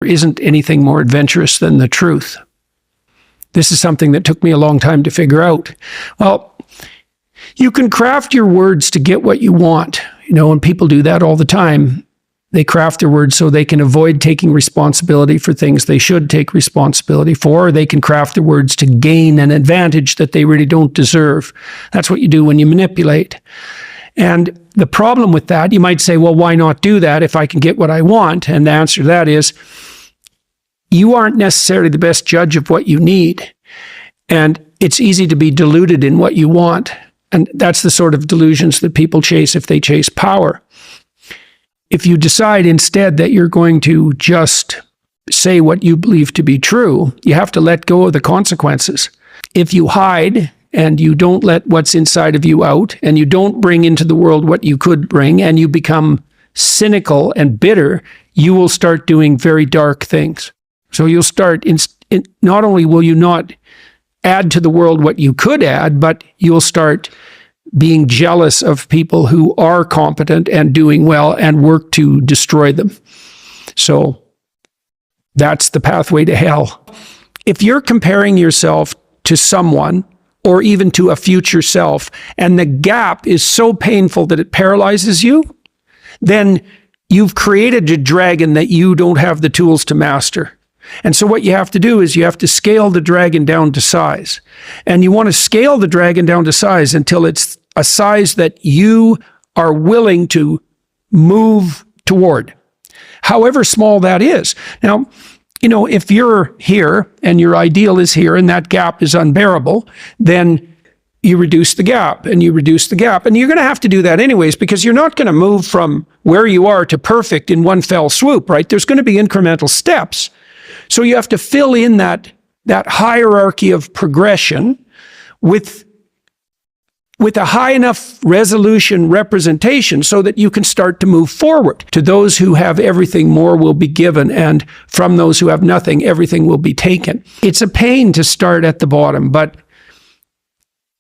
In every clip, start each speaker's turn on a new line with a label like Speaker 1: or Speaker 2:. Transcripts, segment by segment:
Speaker 1: isn't anything more adventurous than the truth. This is something that took me a long time to figure out. Well, you can craft your words to get what you want, and people do that all the time. They craft their words so they can avoid taking responsibility for things they should take responsibility for, or they can craft their words to gain an advantage that they really don't deserve. That's what you do when you manipulate. And the problem with that, you might say, well, why not do that if I can get what I want? And the answer to that is, you aren't necessarily the best judge of what you need. And it's easy to be deluded in what you want. And that's the sort of delusions that people chase if they chase power. If you decide instead that you're going to just say what you believe to be true, you have to let go of the consequences. If you hide and you don't let what's inside of you out, and you don't bring into the world what you could bring, and you become cynical and bitter, you will start doing very dark things. So you'll start, not only will you not add to the world what you could add, but you'll start being jealous of people who are competent and doing well and work to destroy them. So that's the pathway to hell. If you're comparing yourself to someone or even to a future self, and the gap is so painful that it paralyzes you, then you've created a dragon that you don't have the tools to master. And so what you have to do is you have to scale the dragon down to size. And you want to scale the dragon down to size until it's a size that you are willing to move toward, however small that is. Now, if you're here and your ideal is here and that gap is unbearable, then you reduce the gap and you reduce the gap. And you're going to have to do that anyways, because you're not going to move from where you are to perfect in one fell swoop, right? There's going to be incremental steps. So you have to fill in that hierarchy of progression with a high enough resolution representation so that you can start to move forward. To those who have everything, more will be given, and from those who have nothing, everything will be taken. It's a pain to start at the bottom, but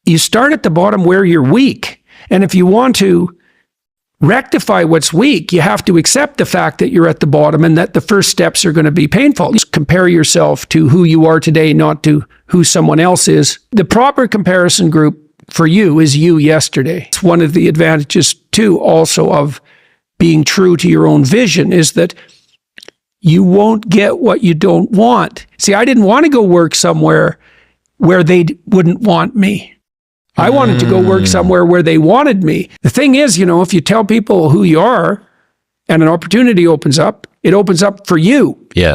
Speaker 1: you start at the bottom where you're weak. And if you want to rectify what's weak, you have to accept the fact that you're at the bottom and that the first steps are going to be painful. Just compare yourself to who you are today, not to who someone else is. The proper comparison group for you is you yesterday. It's one of the advantages, too, also of being true to your own vision, is that you won't get what you don't want. See, I didn't want to go work somewhere where they wouldn't want me. I wanted to go work somewhere where they wanted me. The thing is, if you tell people who you are and an opportunity opens up, it opens up for you.
Speaker 2: Yeah.